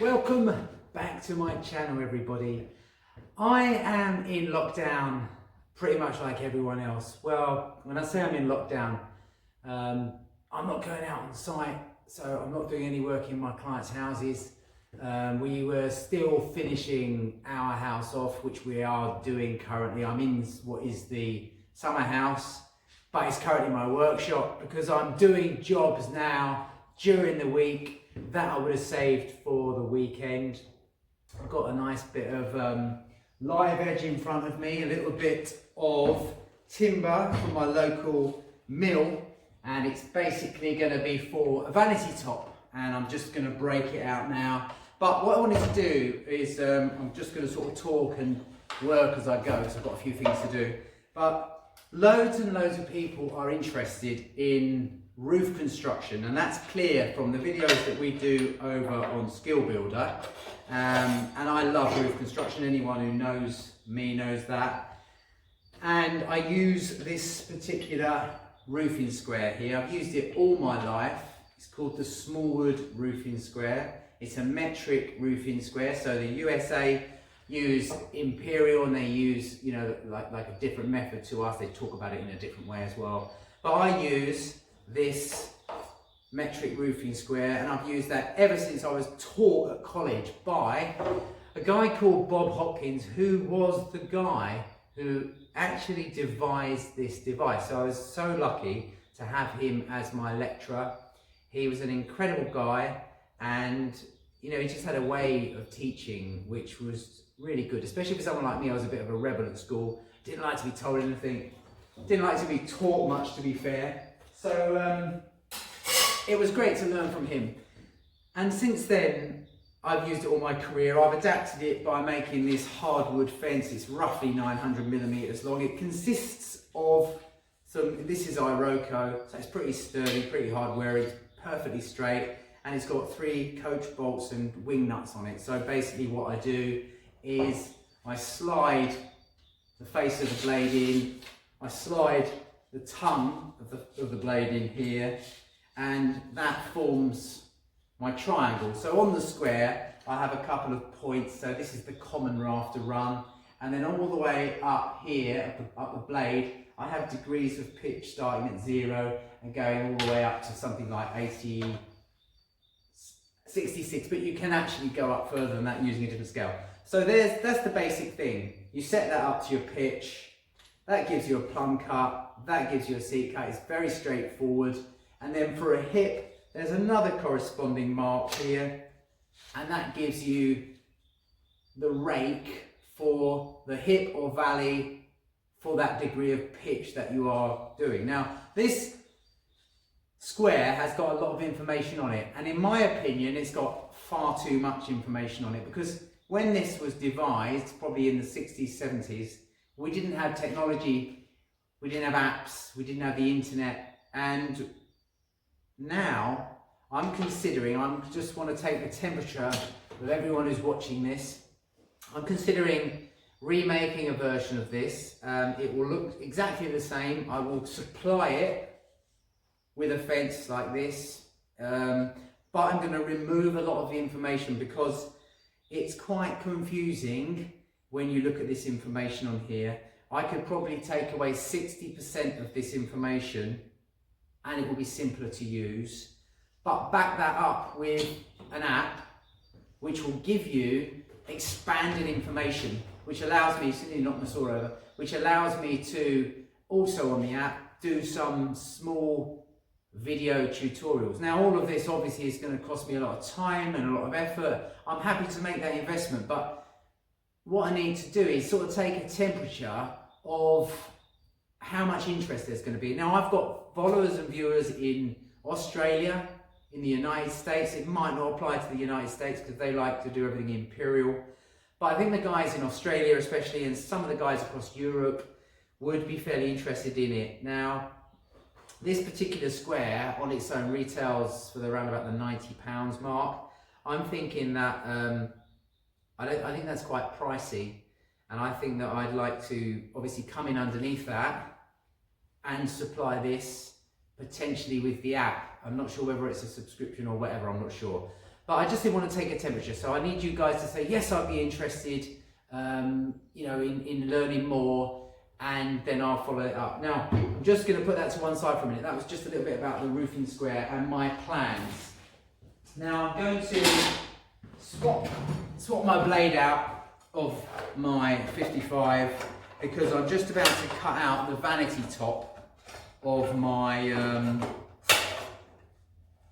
Welcome back to my channel, everybody. I am in lockdown pretty much like everyone else. Well, when I say I'm in lockdown, I'm not going out on site, so I'm not doing any work in my clients' houses. We were still finishing our house off, which we are doing currently. I'm in what is the summer house, but it's currently my workshop because I'm doing jobs now during the week that I would have saved for the weekend. I've got a nice bit of live edge in front of me, a little bit of timber from my local mill, and it's basically going to be for a vanity top, and I'm just going to break it out now. But what I wanted to do is I'm just going to sort of talk and work as I go, because I've got a few things to do. But loads and loads of people are interested in roof construction, and that's clear from the videos that we do over on Skill Builder. And I love roof construction. Anyone who knows me knows that. And I use this particular roofing square here. I've used it all my life. It's called the Smallwood roofing square. It's a metric roofing square. So the USA use imperial, and they use, you know, like a different method to us. They talk about it in a different way as well. But I use this metric roofing square, and I've used that ever since I was taught at college by a guy called Bob Hopkins, who was the guy who actually devised this device. So I was so lucky to have him as my lecturer. He was an incredible guy, and you know, he just had a way of teaching which was really good, especially for someone like me. I was a bit of a rebel at school, didn't like to be told anything, didn't like to be taught much, to be fair. So it was great to learn from him. And since then, I've used it all my career. I've adapted it by making this hardwood fence. It's roughly 900 millimeters long. It consists of this is Iroko, so it's pretty sturdy, pretty hard wearing, perfectly straight, and it's got 3 coach bolts and wing nuts on it. So basically what I do is I slide the face of the blade in, I slide the tongue of the blade in here, and that forms my triangle. So on the square I have a couple of points. So this is the common rafter run, and then all the way up here, up the blade, I have degrees of pitch starting at 0 and going all the way up to something like 66, but you can actually go up further than that using a different scale. So that's the basic thing. You set that up to your pitch, that gives you a plumb cut, that gives you a seat cut. It's very straightforward. And then for a hip, there's another corresponding mark here, and that gives you the rake for the hip or valley for that degree of pitch that you are doing. Now, this square has got a lot of information on it, and in my opinion, it's got far too much information on it, because when this was devised, probably in the 60s, 70s, we didn't have technology, we didn't have apps, we didn't have the internet, and now I'm considering, I just want to take the temperature of everyone who's watching this. I'm considering remaking a version of this. It will look exactly the same. I will supply it with a fence like this, but I'm going to remove a lot of the information because it's quite confusing when you look at this information on here. I could probably take away 60% of this information and it will be simpler to use, but back that up with an app which will give you expanded information, which allows me, so you knock my saw over, which allows me to also on the app do some small video tutorials. Now all of this obviously is going to cost me a lot of time and a lot of effort. I'm happy to make that investment, but what I need to do is sort of take a temperature of how much interest there's going to be. Now I've got followers and viewers in Australia, in the United States. It might not apply to the United States because they like to do everything imperial, but I think the guys in Australia especially, and some of the guys across Europe, would be fairly interested in it. Now this particular square on its own retails for around about the £90 mark. I'm thinking that I think that's quite pricey, and I think that I'd like to obviously come in underneath that and supply this potentially with the app. I'm not sure whether it's a subscription or whatever, I'm not sure. but I just didn't want to take a temperature. So I need you guys to say, yes, I'd be interested, you know, in learning more, and then I'll follow it up. Now, I'm just going to put that to one side for a minute. That was just a little bit about the roofing square and my plans. Now I'm going to swap my blade out of my 55 because I'm just about to cut out the vanity top of my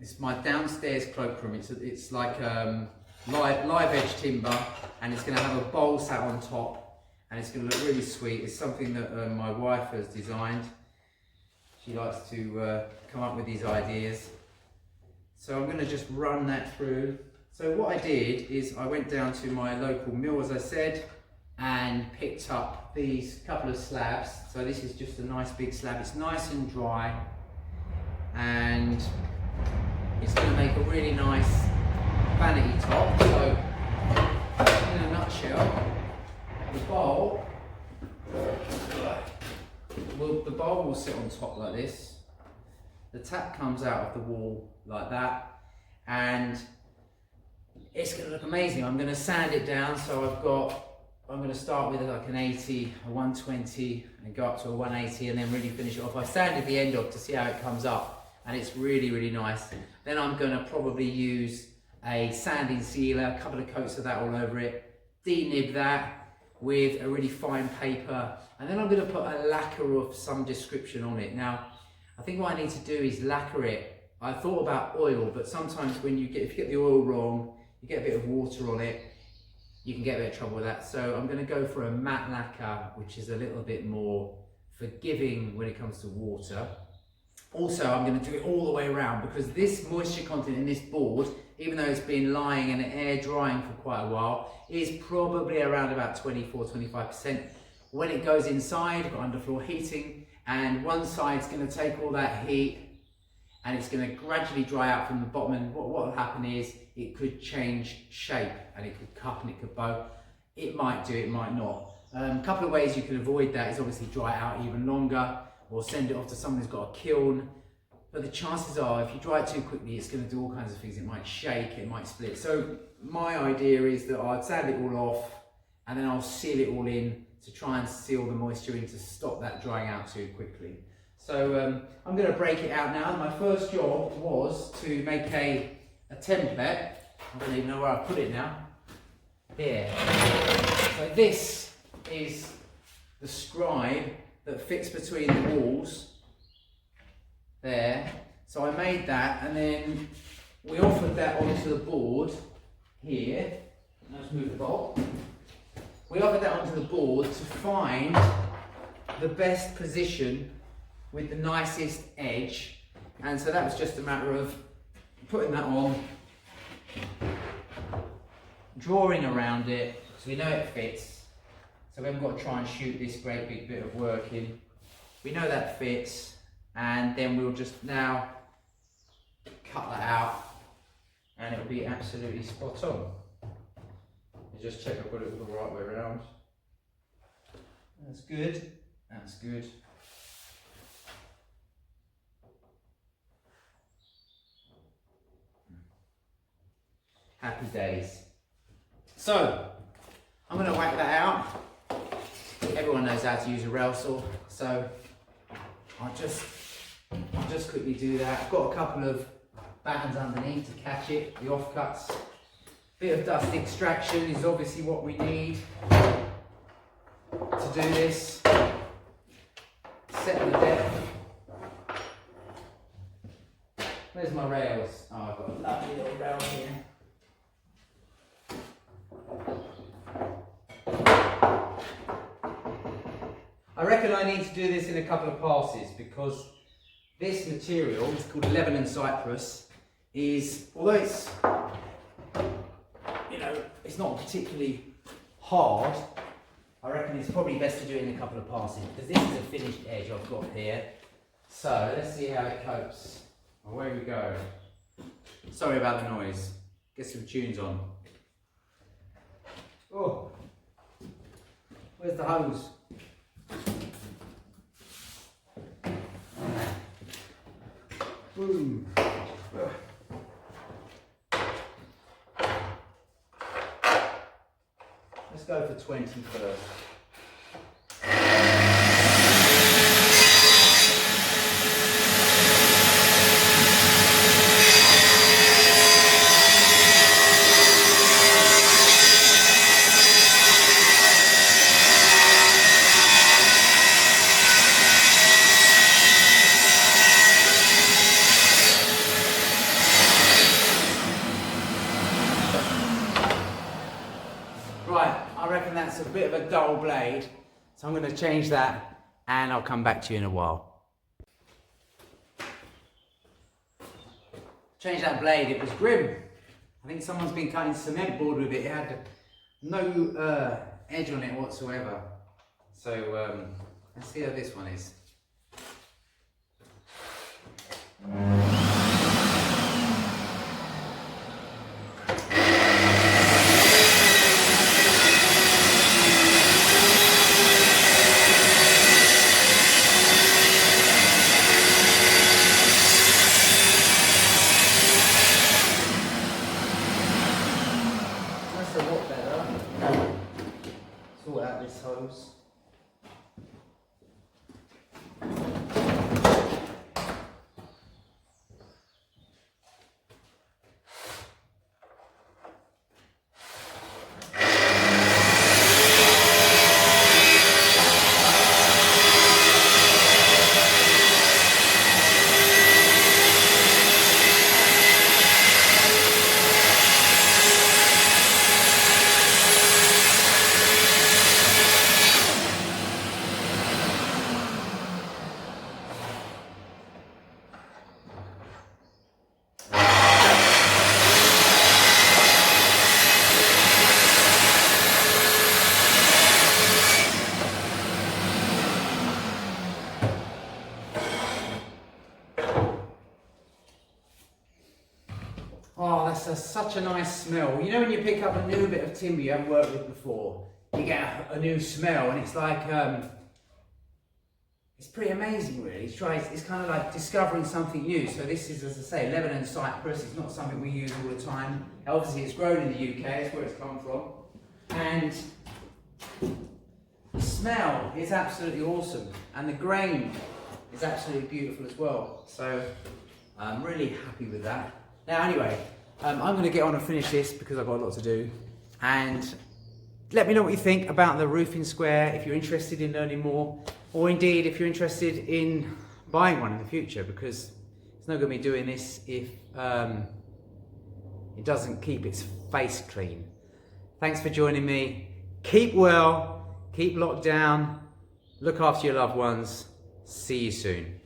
it's my downstairs cloakroom. It's like live edge timber, and it's going to have a bowl sat on top, and it's going to look really sweet. It's something that my wife has designed. She likes to come up with these ideas. So I'm going to just run that through. So what I did is I went down to my local mill, as I said, and picked up these couple of slabs. So this is just a nice big slab. It's nice and dry, and it's going to make a really nice vanity top. So in a nutshell, the bowl will sit on top like this. The tap comes out of the wall like that, and it's going to look amazing. I'm going to sand it down, so I'm going to start with like an 80, a 120, and go up to a 180, and then really finish it off. I've sanded the end off to see how it comes up, and it's really, really nice. Then I'm going to probably use a sanding sealer, a couple of coats of that all over it, denib that with a really fine paper, and then I'm going to put a lacquer of some description on it. Now, I think what I need to do is lacquer it. I thought about oil, but sometimes if you get the oil wrong, you get a bit of water on it, you can get a bit of trouble with that. So I'm going to go for a matte lacquer, which is a little bit more forgiving when it comes to water. Also, I'm going to do it all the way around, because this moisture content in this board, even though it's been lying and air drying for quite a while, is probably around about 24-25%. When it goes inside, we've got underfloor heating, and one side's going to take all that heat and it's going to gradually dry out from the bottom, and what will happen is it could change shape, and it could cup and it could bow. It might do, it might not. A couple of ways you can avoid that is obviously dry it out even longer, or send it off to someone who's got a kiln. But the chances are, if you dry it too quickly, it's going to do all kinds of things. It might shake, it might split. So my idea is that I'd sand it all off, and then I'll seal it all in to try and seal the moisture in to stop that drying out too quickly. So I'm going to break it out now. My first job was to make a template. I don't even know where I put it now. Here. So this is the scribe that fits between the walls there. So I made that, and then we offered that onto the board here. Let's move the bolt. We offered that onto the board to find the best position with the nicest edge, and so that was just a matter of putting that on, drawing around it so we know it fits, so we haven't got to try and shoot this great big bit of work in. We know that fits, and then we'll just now cut that out, and it'll be absolutely spot on. Just check I've got it all the right way around. That's good, that's good. Happy days. So, I'm going to whack that out. Everyone knows how to use a rail saw, so I'll just quickly do that. I've got a couple of battens underneath to catch it, the offcuts. Bit of dust extraction is obviously what we need to do this. Set the depth. Where's my rails? Oh, I've got a lovely little rail here. I reckon I need to do this in a couple of passes, because this material, it's called Lebanon cypress, is, although it's, you know, it's not particularly hard, I reckon it's probably best to do it in a couple of passes, because this is a finished edge I've got here. So let's see how it copes. Away we go. Sorry about the noise. Get some tunes on. Oh, where's the hose? Boom. Let's go for 20 first. Right, I reckon that's a bit of a dull blade, so I'm going to change that and I'll come back to you in a while. Change that blade, it was grim. I think someone's been cutting cement board with it. It had no edge on it whatsoever. So let's see how this one is. That's a lot better. Sort out this hose. Oh, such a nice smell. You know when you pick up a new bit of timber you haven't worked with before, you get a new smell, and it's like, it's pretty amazing really. It's kind of like discovering something new. So this is, as I say, Lebanon cypress. It's not something we use all the time. Obviously it's grown in the UK, that's where it's come from. And the smell is absolutely awesome. And the grain is absolutely beautiful as well. So I'm really happy with that. Now anyway, I'm going to get on and finish this because I've got a lot to do, and let me know what you think about the roofing square, if you're interested in learning more, or indeed if you're interested in buying one in the future, because it's no good me doing this if it doesn't keep its face clean. Thanks for joining me. Keep well, keep locked down, look after your loved ones. See you soon.